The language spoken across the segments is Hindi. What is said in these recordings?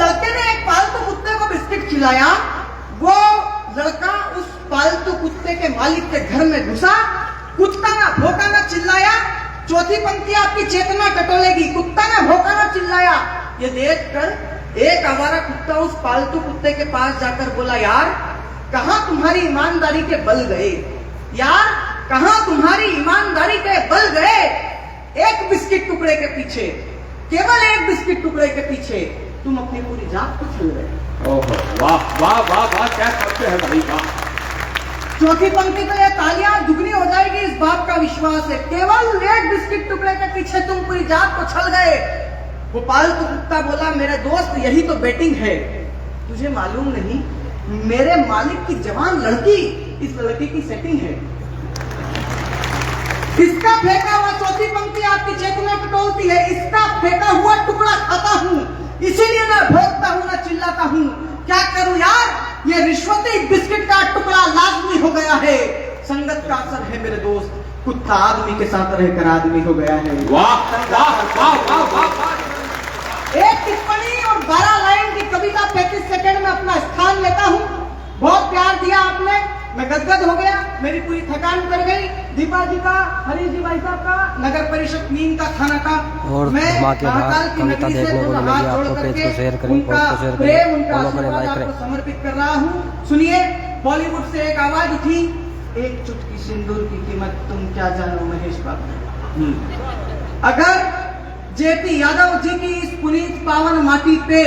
लड़के ने एक पालतू कुत्ते को बिस्किट खिलाया, वो लड़का उस पालतू कुत्ते के मालिक के घर में घुसा, कुत्ता ना भौंका ना चिल्लाया। चौथी पंक्ति आपकी चेतना टटोलेगी, कुत्ता ने भौंका ना चिल्लाया। ये देखकर एक आवारा कुत्ता उस पालतू कुत्ते के पास जाकर बोला, यार कहां तुम्हारी ईमानदारी के बल गए, यार कहां तुम्हारी ईमानदारी के बल गए। एक बिस्किट टुकड़े के पीछे, केवल एक बिस्किट टुकड़े के पीछे तुम अपनी पूरी जात को छू रहे। ओहो, वाह वाह वाह वाह, क्या करते हैं भाई, वाह। चौथी पंक्ति पे तालियां दुगनी हो जाएगी, इस बात का विश्वास है। केवल एक बिस्किट टुकड़े के पीछे तुम पूरी जात को छल गए। वो पालतू कुत्ता बोला, मेरे दोस्त यही तो बैटिंग है, तुझे मालूम नहीं मेरे मालिक की जवान लड़की इस लड़की की सेटिंग है। इसका फेंका हुआ, चौथी पंक्ति आपकी चेतना टटोलती है, इसका फेंका हुआ टुकड़ा खाता हूं, इसीलिए ना भौंकता हूं ना चिल्लाता हूं। क्या करूं यार, ये रिश्वती बिस्किट का टुकड़ा लाजमी हो गया है। संगत का असर है मेरे दोस्त, कुत्ता आदमी के साथ रहकर आदमी हो गया है। वाह वाह वाह वाह वाह। एक टिप्पणी और 12 लाइन की कविता 35 सेकंड में अपना स्थान लेता हूं। बहुत प्यार दिया आपने, मैं गदगद हो गया, मेरी पूरी थकान उतर गई। दीपा जी का, हरीश जी भाई साहब का, नगर परिषद नीम का, थाना का, और धमाकेदार कविता देखने को मिलेगी आपको। पेज को शेयर करें, पोस्ट को शेयर करें, फॉलो करें, लाइक करें। समर्पित कर रहा हूं। सुनिए, बॉलीवुड से एक आवाज उठी, एक चुटकी सिंदूर की कीमत तुम क्या जानो महेश बाबू। अगर जेपी यादव जी की इस पुनीत पावन माटी पे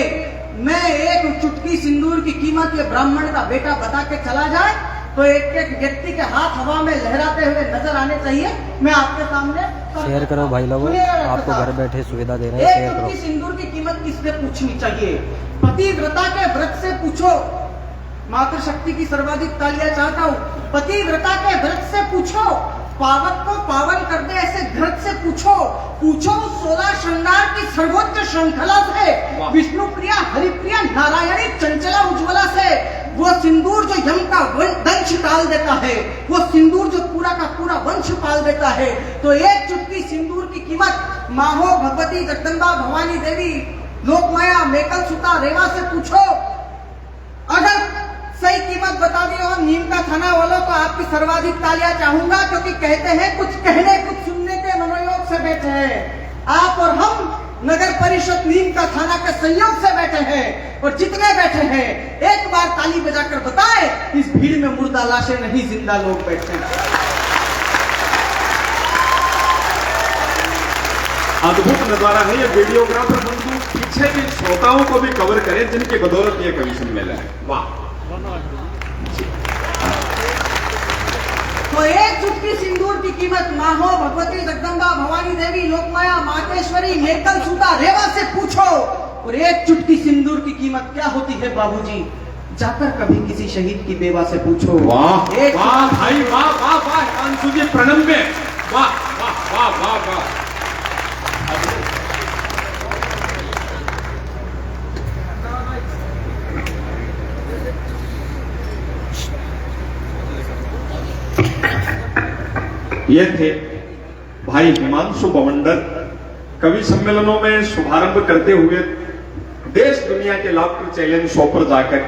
मैं एक चुटकी सिंदूर की कीमत ये ब्राह्मण का बेटा बता के चला जाए तो एक एक व्यक्ति के हाथ हवा में लहराते हुए नजर आने चाहिए। मैं आपके सामने शेयर करो भाई लोगों, आपको घर बैठे सुविधा दे रहे हैं, शेयर करो। एक सिंदूर की कीमत किससे पूछनी चाहिए? पतिव्रता के व्रत से पूछो। मातृशक्ति की सर्वाधिक तालियां चाहता हूँ। पतिव्रता के व्रत से पूछो, पावक को पावन कर दे ऐसे घृत से पूछो। पूछो 16 श्रृंगार की सर्वोच्च श्रृंखला से, विष्णु प्रिया, हरिप्रिया, नारायणी, चंचला, उज्ज्वला से। वो सिंदूर जो यम का वंश टाल देता है, वो सिंदूर जो पूरा का पूरा वंश पाल देता है। तो एक चुटकी सिंदूर की कीमत माहो, भगवती, जगदम्बा, भवानी देवी, लोकमाया, मेकल सुता, रेवा से पूछो। अगर सही कीमत बता दी हो नीम का थाना वालों तो आपकी सर्वाधिक तालियां चाहूंगा, क्योंकि कहते हैं कुछ कहने कुछ सुनने के मनोयोग से बैठे हैं आप और हम। नगर परिषद नीम का थाना के संयोग से बैठे हैं, और जितने बैठे हैं एक बार ताली बजाकर बताएं, इस भीड़ में मुर्दा लाशें नहीं, जिंदा लोग बैठे हैं। अद्भुत नजारा है ये। वीडियोग्राफर बंधु पीछे भी श्रोताओं को भी कवर करें जिनकी बदौलत ये कवि सम्मेलन है। वाह। तो एक चुटकी सिंदूर की कीमत माहो, भगवती, जगदम्बा, भवानी देवी, लोकमाया, मातेश्वरी, मेकल सूता, रेवा से पूछो। और एक चुटकी सिंदूर की कीमत क्या होती है बाबूजी, जाकर कभी किसी शहीद की बेवा से पूछो। वाह वाह भाई, वाह वाह वाह। अंशु जी प्रणम्य, वाह वाह वाह वाह वाह। ये थे भाई हिमांशु बवंडर। कवि सम्मेलनों में शुभारंभ करते हुए देश दुनिया के लाफ्टर चैलेंज शो पर जाकर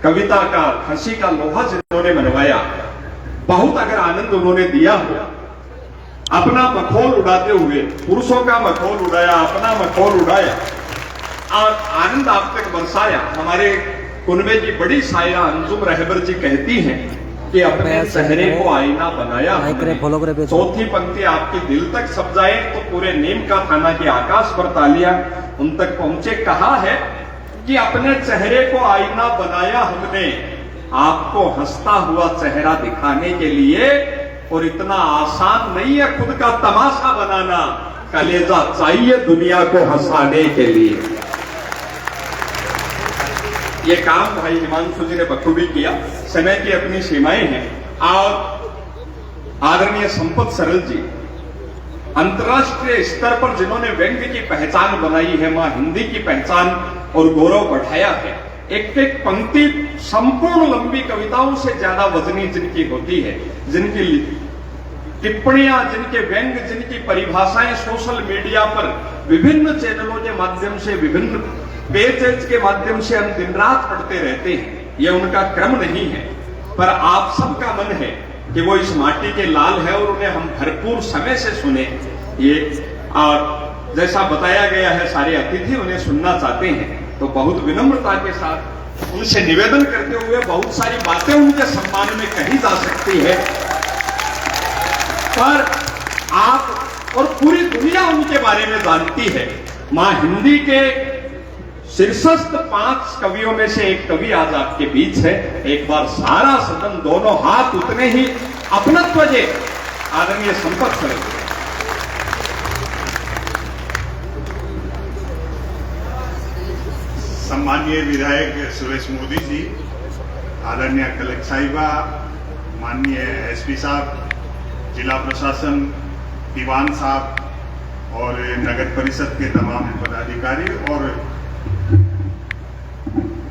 कविता का, हंसी का लोहा जिन्होंने मनवाया, बहुत अगर आनंद उन्होंने दिया हो। अपना मखौल उड़ाते हुए पुरुषों का मखौल उड़ाया, अपना मखौल उड़ाया और आनंद आप तक बरसाया। हमारे कुनबे की बड़ी शायरा अंजुम रहबर जी कहती हैं कि अपने चेहरे को आईना बनाया। चौथी पंक्ति आपके दिल तक सब जाए तो पूरे नीम का थाना के आकाश पर तालियां उन तक पहुंचे। कहा है कि अपने चेहरे को आईना बनाया हमने, आपको हंसता हुआ चेहरा दिखाने के लिए। और इतना आसान नहीं है खुद का तमाशा बनाना, कलेजा चाहिए दुनिया को हंसाने के लिए। ये काम भाई हिमांशु जी ने बखूबी किया। समय की अपनी सीमाएं हैं। और आदरणीय संपत सरल जी अंतर्राष्ट्रीय स्तर पर जिन्होंने व्यंग्य की पहचान बनाई है, मां हिंदी की पहचान और गौरव बढ़ाया है। एक एक पंक्ति संपूर्ण लंबी कविताओं से ज्यादा वजनी जिनकी होती है, जिनकी टिप्पणियां, जिनके व्यंग, जिनकी परिभाषाएं सोशल मीडिया पर विभिन्न चैनलों के माध्यम से, विभिन्न पेजेज के माध्यम से हम दिन रात पढ़ते रहते हैं, ये उनका क्रम नहीं है, पर आप सबका मन है कि वो इस माटी के लाल है और उन्हें हम भरपूर समय से सुने। ये और जैसा बताया गया है सारे अतिथि उन्हें सुनना चाहते हैं, तो बहुत विनम्रता के साथ उनसे निवेदन करते हुए बहुत सारी बातें उनके सम्मान में कही जा सकती है, पर आप और पूरी दुनिया उनके बारे में जानती है। मां हिंदी के शीर्षस्थ 5 कवियों में से एक कवि आज आपके बीच है। एक बार सारा सदन दोनों हाथ उतने ही अपनत्व जे आदरणीय संपत सर। सम्माननीय विधायक सुरेश मोदी जी, आदरणीय कलेक्टर साहिबा, माननीय एसपी साहब, जिला प्रशासन, दीवान साहब और नगर परिषद के तमाम पदाधिकारी और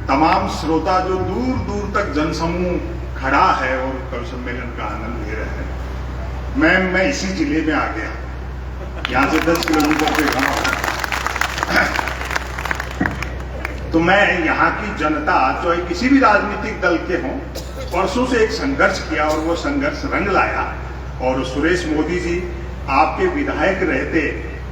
तमाम श्रोता जो दूर दूर तक जनसमूह खड़ा है और कवि सम्मेलन का आनंद ले रहे हैं। मैं इसी जिले में आ गया, यहाँ से 10 किलोमीटर पे गाँव। तो मैं यहाँ की जनता, चाहे किसी भी राजनीतिक दल के हों, परसों से एक संघर्ष किया और वो संघर्ष रंग लाया। और सुरेश मोदी जी, आपके विधायक रहते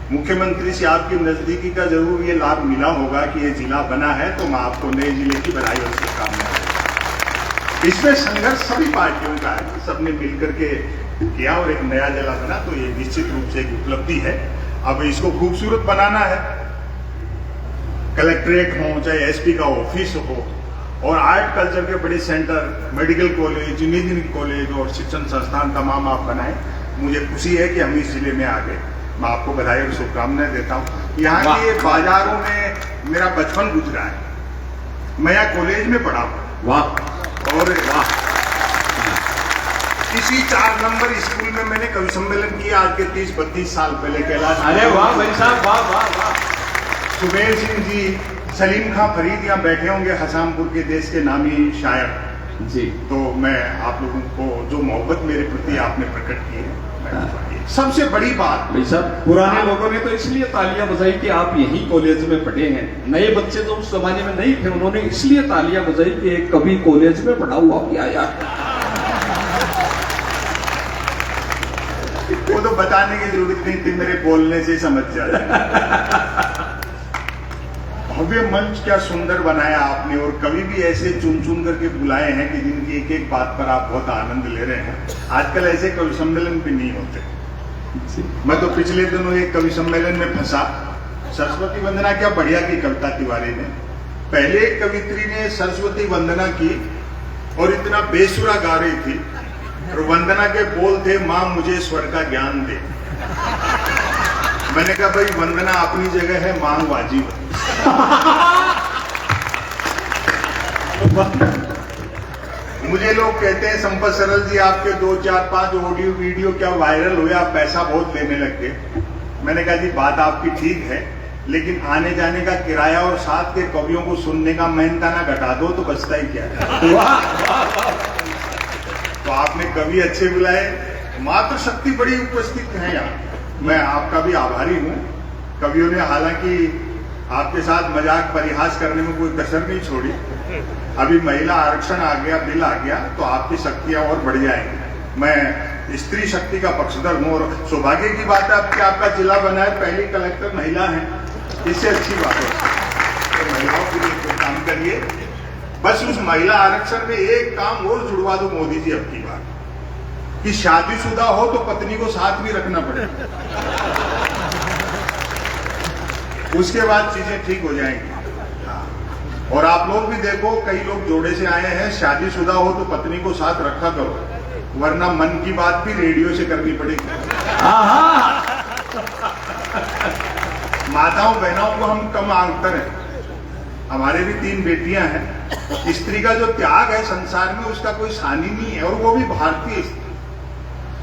मुख्यमंत्री से आपकी नजदीकी का जरूर ये लाभ मिला होगा कि ये जिला बना है, तो मैं आपको नए जिले की बधाई और शुभकामनाएं। इसमें संघर्ष सभी पार्टियों का है, सबने मिलकर के किया और एक नया जिला बना, तो ये निश्चित रूप से एक उपलब्धि है। अब इसको खूबसूरत बनाना है, कलेक्ट्रेट हो चाहे एसपी का ऑफिस हो और आर्ट कल्चर के बड़े centre, medical college, engineering college और शिक्षण संस्थान तमाम आप बनाए। मुझे खुशी है कि हम इस जिले में आ गए। मैं आपको बधाई और शुभकामनाएं देता हूँ। यहाँ के बाजारों में मेरा बचपन गुजरा है, मैं यहाँ कॉलेज में पढ़ा हूँ। वाह और वाह, इसी 4 नंबर स्कूल में मैंने कवि सम्मेलन किया आज के 30-32 साल पहले कैलाश। अरे वाह भाई साहब, वाह वाह वाह। सुबेर सिंह जी, सलीम खां फरीद यहाँ बैठे होंगे, हसामपुर के देश के नामी शायर जी। तो मैं आप लोगों को जो मोहब्बत मेरे प्रति आपने प्रकट की है, सबसे बड़ी बात भाई साहब, पुराने लोगों ने तो इसलिए तालियां बजाई कि आप यही कॉलेज में पढ़े हैं। नए बच्चे जो उस जमाने में नहीं थे, उन्होंने इसलिए तालियां बजाई कि एक कवि कॉलेज में पढ़ा हुआ क्या यार। वो तो बताने की जरूरत नहीं थी, मेरे बोलने से समझ जाए। भव्य मंच क्या सुंदर बनाया आपने, और कवि भी ऐसे चुन चुन करके बुलाए हैं कि जिनकी एक एक बात पर आप बहुत आनंद ले रहे हैं। आजकल ऐसे कवि सम्मेलन भी नहीं होते। मैं तो पिछले दिनों एक कवि सम्मेलन में फंसा। सरस्वती वंदना क्या बढ़िया की कविता तिवारी ने। पहले एक कवित्री ने सरस्वती वंदना की और इतना बेसुरा गा रही थी, और वंदना के बोल थे, मां मुझे स्वर का ज्ञान दे। मैंने कहा भाई वंदना अपनी जगह है, मांग वाजिब है। मुझे लोग कहते हैं संपत सरल जी आपके 2, 4, 5 ऑडियो वीडियो क्या वायरल हुए, आप पैसा बहुत लेने लग गए। मैंने कहा जी बात आपकी ठीक है, लेकिन आने जाने का किराया और साथ के कवियों को सुनने का मेहनताना घटा दो तो बचता ही क्या है। तो आपने कवि अच्छे बुलाए, मातृ शक्ति बड़ी उपस्थित है यहाँ, मैं आपका भी आभारी हूँ। कवियों ने हालांकि आपके साथ मजाक परिहास करने में कोई कसर नहीं छोड़ी। अभी महिला आरक्षण आ गया, बिल आ गया, तो आपकी शक्तियां और बढ़ जाएंगी। मैं स्त्री शक्ति का पक्षधर हूँ, और सौभाग्य की बात है कि आपका जिला बना है, पहली कलेक्टर महिला है, इससे अच्छी बात है। तो महिलाओं के लिए काम करिए। बस उस महिला आरक्षण में एक काम और जुड़वा दो मोदी जी अब की बार, कि शादीशुदा हो तो पत्नी को साथ भी रखना पड़ेगा, उसके बाद चीजें ठीक हो जाएंगी। और आप लोग भी देखो, कई लोग जोड़े से आए हैं, शादीशुदा हो तो पत्नी को साथ रखा करो, वरना मन की बात भी रेडियो से करनी पड़ेगी। माताओं बहनों को हम कम आंकते हैं। हमारे भी 3 बेटियां हैं। स्त्री का जो त्याग है संसार में, उसका कोई सानी नहीं है, और वो भी भारतीय स्त्री।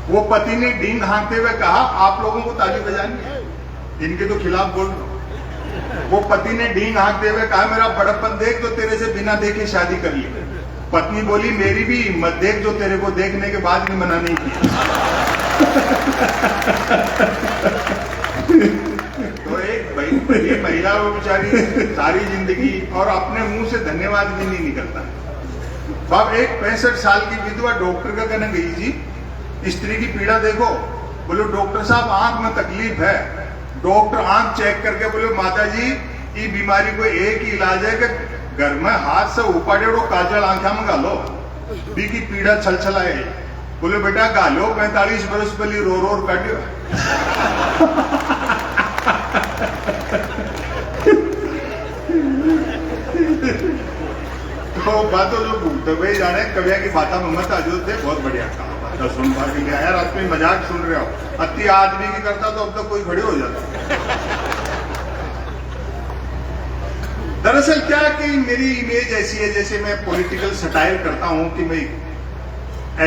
वो पति ने डींग हाँकते हुए कहा आप लोगों को ताली बजानी है, इनके तो खिलाफ बोल रहा हूं। वो पति ने डींग हाँकते हुए कहा मेरा बड़प्पन देख, तो तेरे से बिना देखे शादी कर ली। पत्नी बोली मेरी भी हिम्मत देख, जो तेरे को देखने के बाद भी मना नहीं किया। तो एक ये महिला वो बेचारी सारी जिंदगी और अपने मुंह से धन्यवाद भी नहीं निकलता। बाप एक 65 साल की विधवा डॉक्टर का कहने गई जी स्त्री की पीड़ा देखो, बोले डॉक्टर साहब आंख में तकलीफ है। डॉक्टर आंख चेक करके बोले माता जी ये बीमारी को एक ही इलाज है कि घर में हाथ से उपाड़ेड़ो काजल आंखा में गालो बी की पीड़ा छलछलाए। बोले बेटा गालो 45 बरस पहले रो रो काटियो। तो बातों जो भूलते हुए जाने कविया की बात में मत आजो थे, बहुत बढ़िया कहा तो सुन पा के लिया यार। आप में मजाक सुन रहे हो, अति आदमी की करता तो अब तक कोई खड़े हो जाता। दरअसल क्या कि मेरी इमेज ऐसी है जैसे मैं पॉलिटिकल सटायर करता हूं कि मैं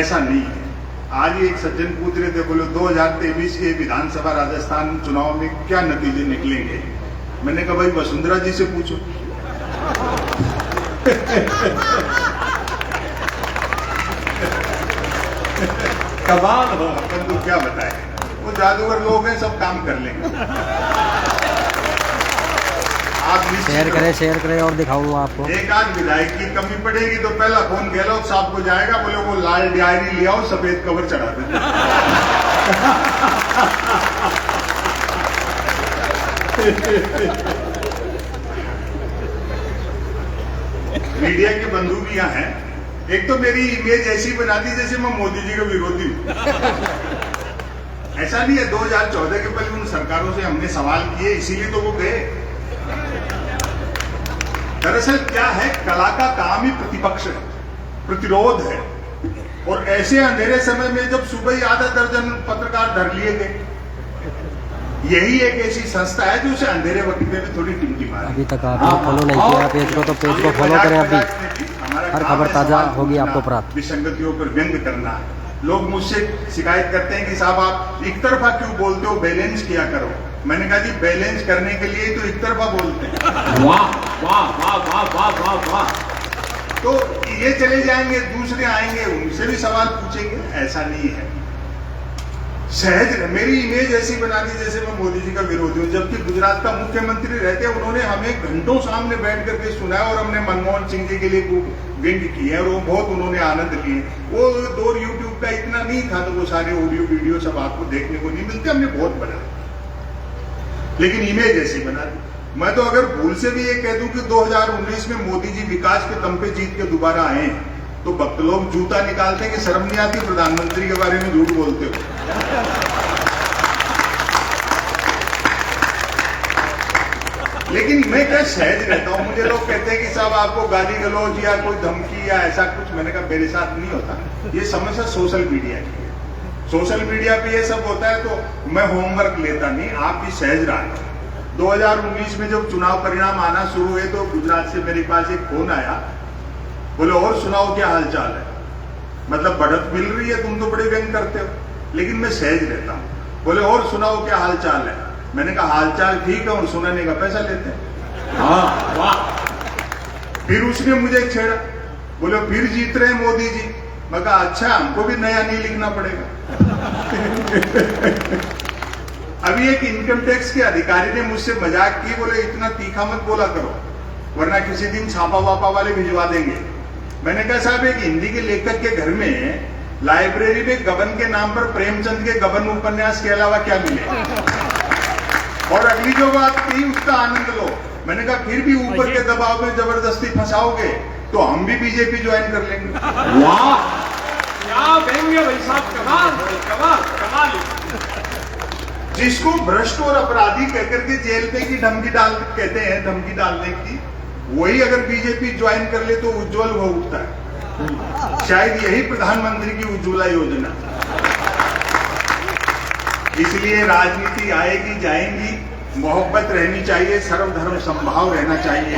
ऐसा नहीं है। आज एक सज्जन पूछ रहे थे, बोले 2023 के विधानसभा राजस्थान चुनाव में क्या नतीजे निकलेंगे। मैंने कहा भाई वसुंधरा जी से पूछो। कमाल हो। अपन तो क्या बताए, वो जादूगर लोग हैं, सब काम कर लेंगे। आप शेयर करें और दिखाऊंगा आपको। एक आध विधायक की कमी पड़ेगी तो पहला फोन गहलोत साहब को जाएगा, बोले वो लाल डायरी ले आओ सफेद कवर चढ़ा देते। मीडिया के बंधु भी यहाँ हैं। एक तो मेरी इमेज ऐसी बना दी जैसे मैं मोदी जी का विरोधी हूं। ऐसा नहीं है, 2014 के पहले उन सरकारों से हमने सवाल किए, इसीलिए तो वो गए। दरअसल क्या है, कला का काम ही प्रतिपक्ष है, प्रतिरोध है। और ऐसे अंधेरे समय में जब सुबह ही आधा दर्जन पत्रकार धर लिए गए, यही एक ऐसी संस्था है जो उसे अंधेरे वक्त में भी थोड़ी टिमटी मारे। अभी तक आपने फॉलो नहीं किया पेज को, तो पेज को फॉलो करें। अभी हर खबर ताजा होगी आपको प्राप्त। विसंगतियों पर व्यंग करना। लोग मुझसे शिकायत करते हैं कि साहब आप एक तरफा क्यों बोलते हो, बैलेंस किया करो। मैंने कहा जी बैलेंस करने के लिए तो एक तरफा बोलते हैं। वाह वाह वाह वाह वाह वाह वाह। तो ये चले जाएंगे, दूसरे आएंगे, उनसे भी सवाल पूछेंगे, ऐसा नहीं है। सहज मेरी इमेज ऐसी बना दी जैसे मैं मोदी जी का विरोधी हूं, जबकि गुजरात का मुख्यमंत्री रहते हैं, उन्होंने हमें घंटों सामने बैठ करके सुनाया और हमने मनमोहन सिंह जी के लिए व्यंग किए और वो बहुत उन्होंने आनंद लिए। वो दौर यूट्यूब का इतना नहीं था तो वो सारे ऑडियो वीडियो सब आपको देखने को नहीं मिलते, हमने बहुत बना, लेकिन इमेज ऐसी बना दी। मैं तो अगर भूल से भी ये कह दूं कि 2019 में मोदी जी विकास के दम पे जीत के दोबारा आए तो भक्त लोग जूता निकालते हैं कि शर्म नहीं आती प्रधानमंत्री के बारे में झूठ बोलते हो। लेकिन मैं क्या सहज रहता हूं। मुझे लोग कहते हैं कि साहब आपको गाली गलौज या कोई धमकी या ऐसा कुछ, मैंने कहा मेरे साथ नहीं होता। ये समस्या सोशल मीडिया की है। सोशल मीडिया पे ये सब होता है तो मैं होमवर्क लेता नहीं, आप भी सहज रहे। 2019 में जब चुनाव परिणाम आना शुरू हुए तो गुजरात से मेरे पास एक फोन आया, बोले और सुनाओ क्या हालचाल है। मतलब बढ़त मिल रही है, तुम तो बड़े व्यंग करते हो, लेकिन मैं सहज रहता हूं। बोले और सुनाओ क्या हालचाल है। मैंने कहा हालचाल ठीक है और सुनाने का पैसा लेते हैं। हाँ वाह। फिर उसने मुझे छेड़ा, बोले फिर जीत रहे मोदी जी। मैं कहा अच्छा, हमको भी नया नहीं लिखना पड़ेगा। अभी एक इनकम टैक्स के अधिकारी ने मुझसे मजाक की, बोले इतना तीखा मत बोला करो वरना किसी दिन छापा वापा वाले भिजवा देंगे। मैंने कहा साहब एक हिंदी के लेखक के घर में लाइब्रेरी में गबन के नाम पर प्रेमचंद के गबन उपन्यास के अलावा क्या मिले। और अगली जो बात की उसका आनंद लो। मैंने कहा फिर भी ऊपर के दबाव में जबरदस्ती फंसाओगे तो हम भी बीजेपी ज्वाइन कर लेंगे। वाह क्या व्यंग्य भाई साहब, कमाल कमाल कमाल। जिसको भ्रष्ट और अपराधी कहकर के जेल पे की धमकी डाल कहते हैं, धमकी डालने की, वही अगर बीजेपी ज्वाइन कर ले तो उज्जवल हो उठता है। शायद यही प्रधानमंत्री की उज्ज्वला योजना। इसलिए राजनीति आएगी जाएंगी, मोहब्बत रहनी चाहिए, सर्वधर्म संभाव रहना चाहिए।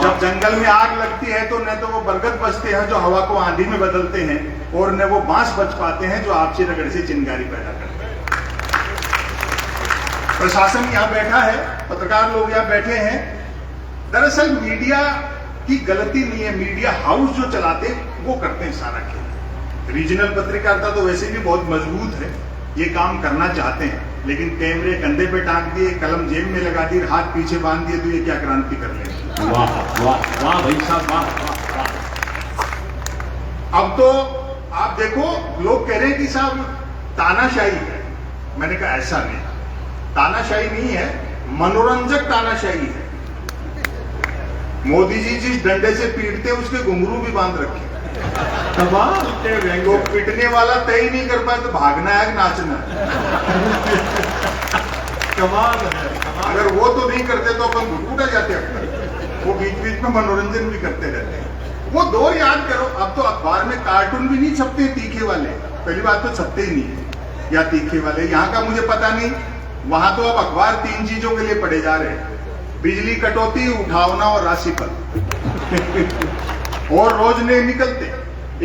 जब जंगल में आग लगती है तो न तो वो बरगद बचते हैं जो हवा को आंधी में बदलते हैं, और न वो बांस बच पाते हैं जो आपसी रगड़ से चिंगारी पैदा करते हैं। प्रशासन यहाँ बैठा है, पत्रकार लोग यहाँ बैठे हैं। दरअसल मीडिया की गलती नहीं है, मीडिया हाउस जो चलाते वो करते हैं सारा खेल। रीजनल पत्रकारिता तो वैसे भी बहुत मजबूत है, ये काम करना चाहते हैं, लेकिन कैमरे कंधे पे टांग दिए, कलम जेब में लगा दी, हाथ पीछे बांध दिए, तो ये क्या क्रांति कर ले। वाह वाह वाह भाई साहब, वाह वाह वाह। अब तो आप देखो, लोग कह रहे हैं कि साहब तानाशाही है। मैंने कहा ऐसा नहीं, तानाशाही नहीं है, मनोरंजक तानाशाही है। मोदी जी जिस डंडे से पीटते उसके घुंघरू भी बांध रखे। कमाल के तो पीटने वाला तय नहीं कर पाए तो भागना है, नाचना है। कमाल है, कमाल। अगर वो तो नहीं करते तो अपन घुटघुटा जाते हैं। वो बीच बीच में मनोरंजन भी करते रहते हैं। वो दौर याद करो, अब तो अखबार में कार्टून भी नहीं छपते तीखे वाले। पहली बात तो छपते ही नहीं है, या तीखे वाले यहाँ का मुझे पता नहीं। वहां तो अब अखबार 3 चीजों के लिए पढ़े जा रहे हैं: बिजली कटौती, उठावना और राशिफल। और रोज नहीं निकलते।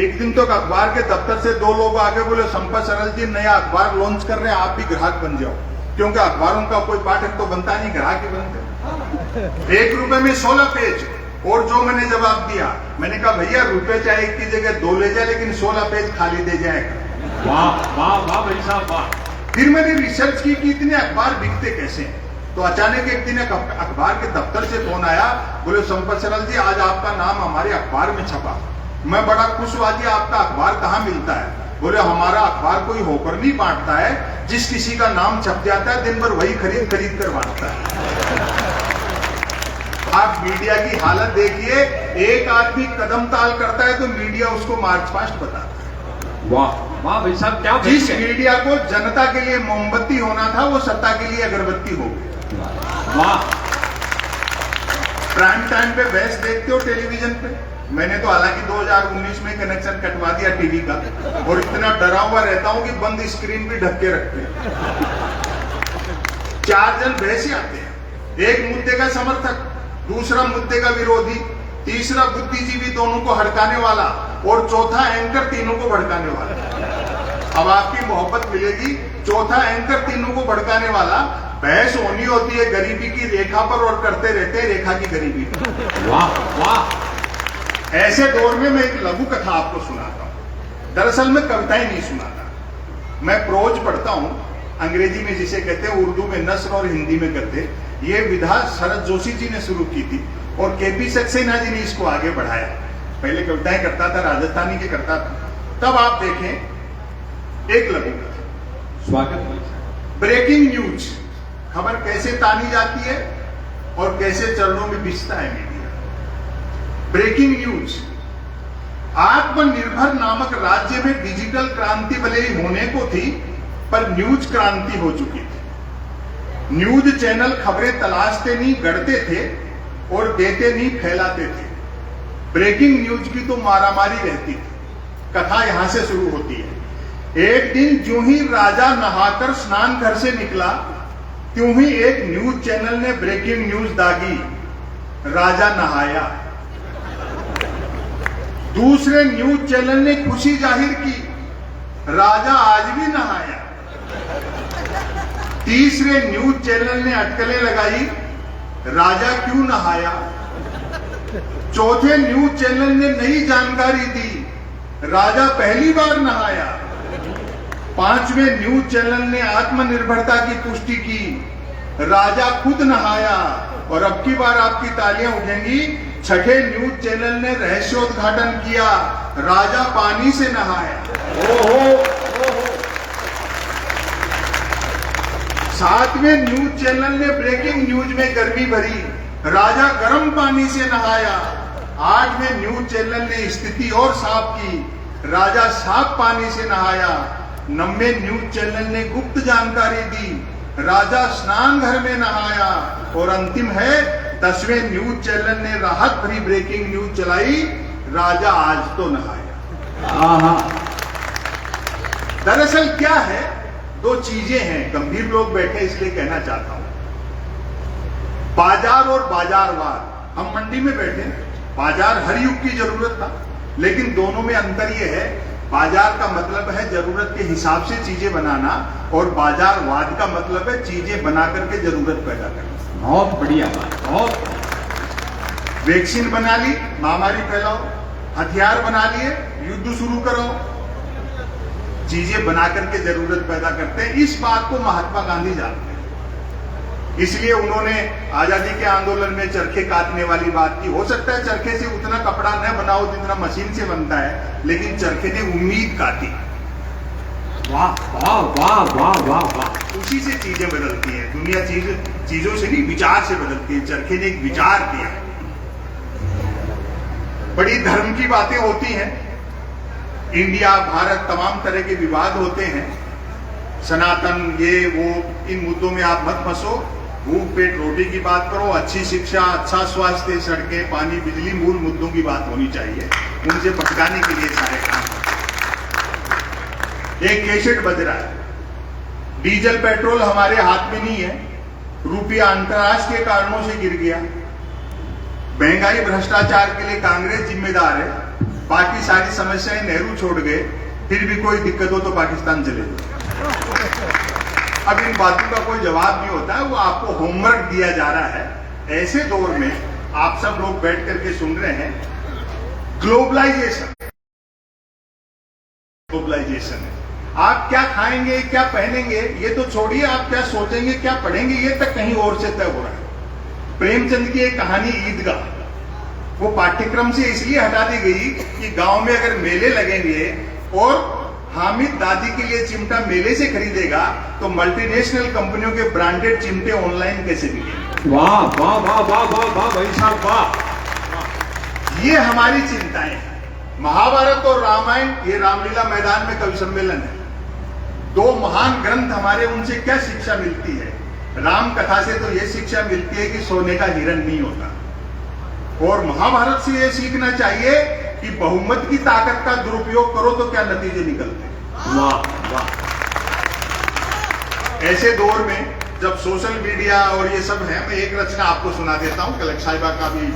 एक दिन तो अखबार के दफ्तर से 2 लोग आगे बोले, संपत सरल जी नया अखबार लॉन्च कर रहे हैं, आप भी ग्राहक बन जाओ। क्योंकि अखबारों का कोई पाठक तो बनता नहीं, ग्राहक ही बनते। 1 रुपए में 16 पेज। और जो मैंने जवाब दिया, मैंने कहा भैया रुपए चाहे की जगह 2 ले जाए, लेकिन 16 पेज खाली दे जाएगा। वाह वाह वाह भाई साहब, वाह। फिर मैंने रिसर्च की कि इतने अखबार बिकते कैसे हैं। तो अचानक एक दिन अखबार के दफ्तर से फोन आया, बोले संपत सरल जी आज आपका नाम हमारे अखबार में छपा। मैं बड़ा खुश हुआ जी, आपका अखबार कहाँ मिलता है? बोले हमारा अखबार कोई होकर नहीं बांटता है, जिस किसी का नाम छप जाता है दिन भर वही खरीद कर बांटता है। आप मीडिया की हालत देखिए, एक आदमी कदम ताल करता है तो मीडिया उसको मार्च पास्ट बताता है। वाह वाह भाई साहब, क्या जिस मीडिया को जनता के लिए मोमबत्ती होना था, वो सत्ता के लिए अगरबत्ती हो गई। वाह। प्राइम टाइम पे बहस देखते हो टेलीविजन पे? मैंने तो हालांकि 2019 में कनेक्शन कटवा दिया टीवी का, और इतना डरा हुआ रहता हूं कि बंद स्क्रीन भी ढक के रखते हैं। 4 जन बहस ही आते हैं, एक मुद्दे का समर्थक, दूसरा मुद्दे का विरोधी, तीसरा बुद्धिजीवी दोनों को हड़काने वाला, और चौथा एंकर तीनों को भड़काने वाला। अब आपकी मोहब्बत मिलेगी, चौथा एंकर तीनों को भड़काने वाला। बहस होनी होती है गरीबी की रेखा पर, और करते रहते हैं रेखा की गरीबी पर। वाह वाह। ऐसे दौर में मैं एक लघु कथा आपको सुनाता हूं। दरअसल मैं कविताएं नहीं सुनाता, मैं प्रोज पढ़ता हूं, अंग्रेजी में जिसे कहते हैं, उर्दू में नस्र और हिंदी में कहते हैं। ये विधा शरद जोशी जी ने शुरू की थी, और केपी सक्सेना जी ने इसको आगे बढ़ाया। पहले कविताएं करता था, राजस्थानी के करता था। तब आप देखें एक लघु कथा। स्वागत। ब्रेकिंग न्यूज, खबर कैसे तानी जाती है और कैसे चरणों में बिछता है मीडिया। ब्रेकिंग न्यूज, आत्मनिर्भर नामक राज्य में डिजिटल क्रांति भले ही होने को थी, पर न्यूज क्रांति हो चुकी थी। न्यूज चैनल खबरें तलाशते नहीं, गढ़ते थे, और देते नहीं, फैलाते थे। ब्रेकिंग न्यूज की तो मारामारी रहती थी। कथा यहां से शुरू होती है। एक दिन जो ही राजा नहाकर स्नान घर से निकला, त्यों ही एक न्यूज चैनल ने ब्रेकिंग न्यूज दागी, राजा नहाया। दूसरे न्यूज चैनल ने खुशी जाहिर की, राजा आज भी नहाया। तीसरे न्यूज चैनल ने अटकलें लगाई, राजा क्यों नहाया। चौथे न्यूज चैनल ने नई जानकारी दी, राजा पहली बार नहाया। 5वें न्यूज चैनल ने आत्मनिर्भरता की पुष्टि की, राजा खुद नहाया। और अब की बार आपकी तालियां उठेंगी, 6ठे न्यूज चैनल ने रहस्योद्घाटन किया, राजा पानी से नहाया। ओहो। 7वें न्यूज चैनल ने ब्रेकिंग न्यूज में गर्मी भरी, राजा गर्म पानी से नहाया। 8वें न्यूज चैनल ने स्थिति और साफ की, राजा साफ पानी से नहाया। 9वें न्यूज चैनल ने गुप्त जानकारी दी, राजा स्नान घर में नहाया। और अंतिम है 10वें न्यूज चैनल ने राहत भरी ब्रेकिंग न्यूज चलाई, राजा आज तो नहाया। दरअसल क्या है, 2 चीजें हैं। गंभीर लोग बैठे इसलिए कहना चाहता हूं। बाजार और बाजारवाद। हम मंडी में बैठे, बाजार हर युग की जरूरत था, लेकिन दोनों में अंतर यह है, बाजार का मतलब है जरूरत के हिसाब से चीजें बनाना, और बाजारवाद का मतलब है चीजें बना करके जरूरत पैदा करना। बहुत बढ़िया बात, बहुत। वैक्सीन बना ली, महामारी फैलाओ। हथियार बना लिए, युद्ध शुरू करो। चीजें बना करके जरूरत पैदा करते हैं। इस बात को महात्मा गांधी जानते हैं, इसलिए उन्होंने आजादी के आंदोलन में चरखे काटने वाली बात की। हो सकता है चरखे से उतना कपड़ा न बनाओ जितना मशीन से बनता है, लेकिन चरखे ने उम्मीद काटी। वाह वाह वाह वाह वाह वाह। उसी से चीजें बदलती हैं। दुनिया चीजों से नहीं, विचार से बदलती है। चरखे ने एक विचार दिया। बड़ी धर्म की बातें होती हैं, इंडिया भारत तमाम तरह के विवाद होते हैं, सनातन ये वो, इन मुद्दों में आप मत फंसो। भूख पेट रोटी की बात करो, अच्छी शिक्षा, अच्छा स्वास्थ्य, सड़कें, पानी, बिजली, मूल मुद्दों की बात होनी चाहिए। उनसे भटकाने के लिए सारे काम। एक कैसेट बज रहा है, डीजल पेट्रोल हमारे हाथ में नहीं है, रुपया अंतर्राष्ट्रीय कारणों से गिर गया, महंगाई भ्रष्टाचार के लिए कांग्रेस जिम्मेदार है, बाकी सारी समस्याएं नेहरू छोड़ गए, फिर भी कोई दिक्कत हो तो पाकिस्तान चले जाओ। अब इन बातों का कोई जवाब नहीं होता है, वो आपको होमवर्क दिया जा रहा है। ऐसे दौर में आप सब लोग बैठ करके सुन रहे हैं, ग्लोबलाइजेशन है। आप क्या खाएंगे, क्या पहनेंगे, ये तो छोड़िए, आप क्या सोचेंगे, क्या पढ़ेंगे, ये तक कहीं और से तय हो रहा है। प्रेमचंद की एक कहानी ईदगाह, वो पाठ्यक्रम से इसलिए हटा दी गई कि गांव में अगर मेले लगेंगे और हामिद दादी के लिए चिमटा मेले से खरीदेगा तो मल्टीनेशनल कंपनियों के ब्रांडेड चिमटे ऑनलाइन कैसे बिकेंगे। वाह वाह वाह वाह वाह वाह भाई साहब वाह। ये हमारी चिंताएं हैं। महाभारत और रामायण, ये रामलीला मैदान में कवि सम्मेलन है, दो महान ग्रंथ हमारे, उनसे क्या शिक्षा मिलती है। राम कथा से तो यह शिक्षा मिलती है कि सोने का हिरण नहीं होता, और महाभारत से यह सीखना चाहिए कि बहुमत की ताकत का दुरुपयोग करो तो क्या नतीजे निकलते हैं। वाह वाह। ऐसे दौर में जब सोशल मीडिया और ये सब है, मैं एक रचना आपको सुना देता हूं, कलक साहिबा का भी